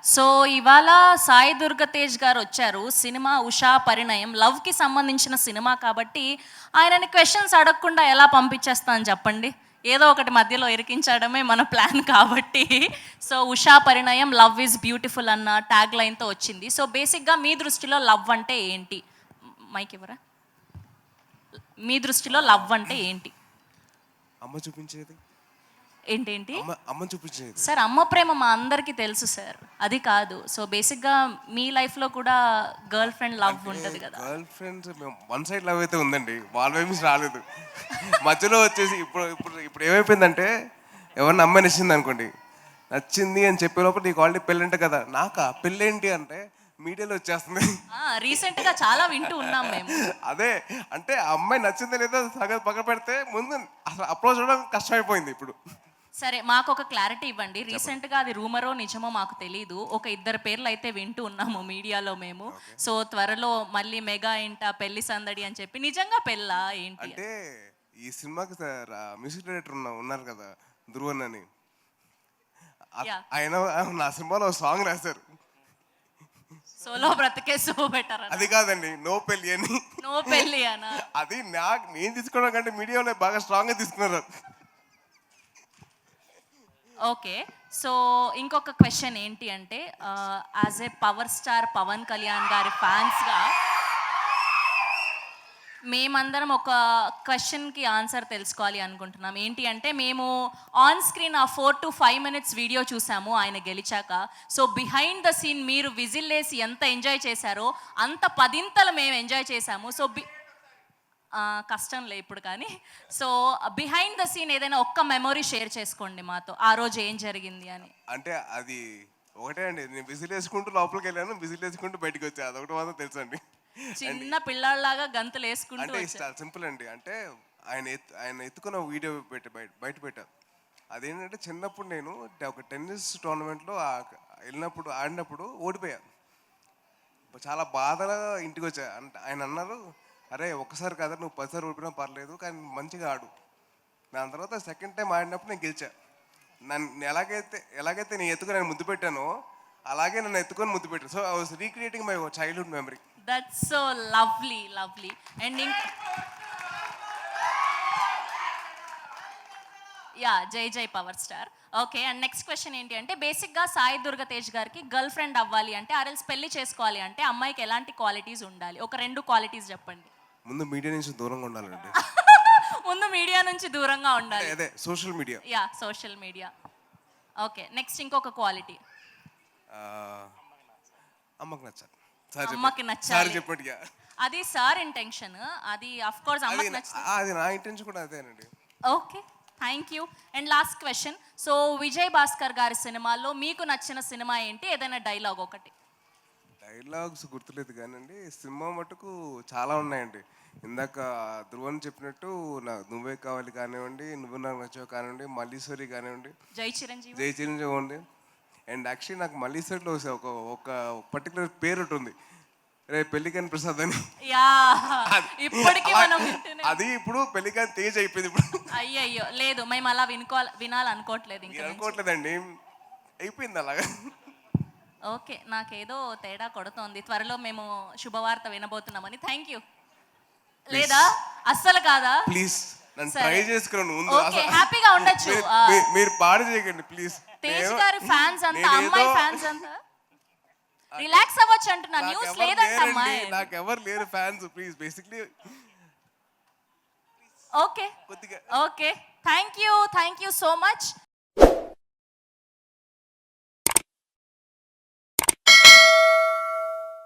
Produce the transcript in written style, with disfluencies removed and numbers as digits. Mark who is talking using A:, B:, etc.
A: So ఇవాళ సాయి దుర్గ తేజ్ గారు వచ్చారు. సినిమా 'ఉషా పరిణయం' లవ్‌కి సంబంధించిన సినిమా కాబట్టి ఆయనని క్వెషన్స్ అడగకుండా ఎలా పంపించేస్తాను చెప్పండి. ఏదో ఒకటి మధ్యలో ఇరికించడమే మన ప్లాన్ కాబట్టి. So 'Usha Parinayam love is beautiful' అన్న ట్యాగ్ లైన్‌తో వచ్చింది. సో బేసిక్‌గా మీ దృష్టిలో లవ్ అంటే ఏంటి? మైక్ ఇవ్వరా? మీ దృష్టిలో లవ్ అంటే ఏంటి?
B: అమ్మ చూపించేది.
A: ఏంటేంటి?
B: అమ్మ చూపించేది.
A: సార్ అమ్మ ప్రేమ మా అందరికీ తెలుసు సార్. అది కాదు. సో బేసిక్‌గా మీ లైఫ్‌లో కూడా గర్ల్ ఫ్రెండ్ లవ్ ఉంటది కదా!
B: Girl friends one side love అయితే ఉందండి. వాళ్ళ వైపు నుంచి రాలేదు. మధ్యలో వచ్చేసి ఇప్పుడు ఏమైపోయిందంటే ఎవరిని అమ్మాయి నచ్చింది అనుకోండి. నచ్చింది అని చెప్పే లోపల నీకు ఆల్రెడీ పెళ్ళంట కదా. నాకా పెళ్ళేంటి అంటే మీడియాలో వచ్చేస్తుంది.
A: రీసెంట్‌గా చాలా వింటూ ఉన్నాం మేము.
B: అదే అంటే ఆ అమ్మాయి నచ్చిందో లేదో సగం పక్కన పెడితే ముందు అసలు అప్రోచ్ అవ్వడం కష్టమైపోయింది ఇప్పుడు.
A: సరే మాకొక క్లారిటీ ఇవ్వండి. రీసెంట్‌గా అది రూమరో నిజమో మాకు తెలీదు. ఒక ఇద్దరు పేర్లు అయితే వింటూ ఉన్నాము మీడియాలో మేము. సో త్వరలో మళ్ళీ మెగా ఏంట పెళ్లి సందడి అని చెప్పి నిజంగా పెళ్ళా ఏంటి?
B: అంటే ఈ సినిమాకి మ్యూజిక్ డైరెక్టర్ ఉన్నారు కదా ధ్రువన్ అని. ఆయన నా సినిమాలో సాంగ్ రాశారు.
A: సోలో బ్రతికే సో బెటర్
B: అది కాదండి, నో పెళ్ళి అని.
A: నో పెళ్ళి అనా?
B: అది నేను తీసుకోవడం కంటే మీడియాలో బాగా స్ట్రాంగ్ గా తీసుకున్నారు.
A: ఓకే. సో ఇంకొక క్వశ్చన్ ఏంటి అంటే as a power star Pawan Kalyan గారి ఫ్యాన్స్‌గా మేమందరం ఒక క్వశ్చన్‌కి ఆన్సర్ తెలుసుకోవాలి అనుకుంటున్నాం. ఏంటి అంటే మేము ఆన్ స్క్రీన్ ఆ 4-5 మినిట్స్ వీడియో చూసాము ఆయన గెలిచాక. సో బిహైండ్ ద సీన్ మీరు విజిల్లేసి ఎంత ఎంజాయ్ చేశారో అంత పదింతలు మేము ఎంజాయ్ చేశాము. సో కష్టంలే ఇప్పుడు కానీ. సో బిహైండ్ ద సీన్ ఏదైనా ఒక్క మెమొరీ షేర్ చేసుకోండి మాతో. ఆ రోజు ఏం జరిగింది అని.
B: అంటే అది ఒకటే అండి, నేను విజిల్ వేసుకుంటూ లోపలికి వెళ్ళాను, విజిల్ వేసుకుంటూ బయటకు వచ్చా. అదొకటి మాత్రం తెలుసు అండి.
A: చిన్న పిల్లాడిలాగా గంతులు వేసుకుంటూ
B: అంటే చాలా సింపుల్ అండి. అంటే ఆయన ఎత్తుకున్న వీడియో బయట పెట్టా. అదేంటంటే చిన్నప్పుడు నేను ఒక టెన్నిస్ టోర్నమెంట్లో వెళ్ళినప్పుడు ఆడినప్పుడు ఓడిపోయా. చాలా బాధగా ఇంటికి వచ్చా. అంటే ఆయన అన్నారు, అరే ఒక్కసారి కదా నువ్వు 10 సార్లు ఓడిపోయినా పర్లేదు కానీ మంచిగా ఆడు. దాని తర్వాత సెకండ్ టైం ఆడినప్పుడు నేను గెలిచా. నన్ను ఎలాగైతే నేను ఎత్తుకొని నేను ముద్దు పెట్టానో అలాగే నన్ను ఎత్తుకొని ముద్దు పెట్టాను. So I was recreating my childhood memory.
A: That's so lovely lovely. And yeah జై జై power star. Okay. And next question ఏంటి అంటే బేసిక్గా సాయి దుర్గ తేజ్ గారికి గర్ల్ ఫ్రెండ్ అవ్వాలి అంటే ఆర్ఎల్స్ పెళ్లి చేసుకోవాలి అంటే అమ్మాయికి ఎలాంటి క్వాలిటీస్ ఉండాలి? ఒక 2 క్వాలిటీస్ చెప్పండి.
B: ముందు మీడియా నుంచి దూరంగా ఉండాలండి.
A: ముందు మీడియా నుంచి దూరంగా ఉండాలి.
B: అదే social media.
A: Yeah social media. Okay. Next ఇంకొక క్వాలిటీ.
B: అమ్మకి నచ్చాలి.
A: అమ్మకి నచ్చాలి.
B: చెప్పండి.
A: అది సార్ ఇంటెన్షన్. అది ఆఫ్ కోర్స్ అమ్మకి నచ్చాలి.
B: అది నా ఇంటెన్షన్ కూడా అదేనండి.
A: Okay. Thank you. And last question. So Vijay Bhaskar గారి సినిమాల్లో మీకు నచ్చిన సినిమా ఏంటి? ఏదైనా డైలాగ్ ఒకటి.
B: డైలాగ్స్ గుర్తులేదు కానండి, సినిమా మటుకు చాలా ఉన్నాయండి. ఇందాక ధ్రువన్ చెప్పినట్టు నువ్వే కావాలి కానివ్వండి, నువ్వు నాకు నచ్చావు కానివ్వండి, మల్లీశ్వరి కానివ్వండి,
A: జై చిరంజీవి
B: ఉంది. అండ్ యాక్చువల్లీ నాకు మల్లీశ్వరిలో ఒక పర్టికులర్ పేరు ఉంటుంది, రే పెళ్లికాని ప్రసాద్ అని. అది ఇప్పుడు పెళ్లికాని తేజ్ అయిపోయింది ఇప్పుడు.
A: అయ్యయ్యో లేదు, మేము అలా వినాలనుకోవట్లేదు. ఇంకా
B: అనుకోవట్లేదండి, అయిపోయింది అలాగా.
A: ఓకే. నాకేదో తేడా కొడుతోంది. త్వరలో మేము శుభవార్త వినబోతున్నామని. Thank you. లేదా అస్సలు కాదా?
B: ప్లీజ్ నన్ను ట్రై చేసుకున్నాను ముందు.
A: ఓకే హ్యాపీగా ఉండొచ్చు.
B: మీరు పాడు చేయకండి ప్లీజ్.
A: తేజ్ గారి ఫ్యాన్స్ అంతా, అమ్మాయి ఫ్యాన్స్ అంతా రిలాక్స్ అవ్వచ్చు అంటున్నా. న్యూస్ లేదంట అమ్మాయి.
B: నాకు ఎవరు లేరు fans, please basically.
A: Okay okay. Thank you so much.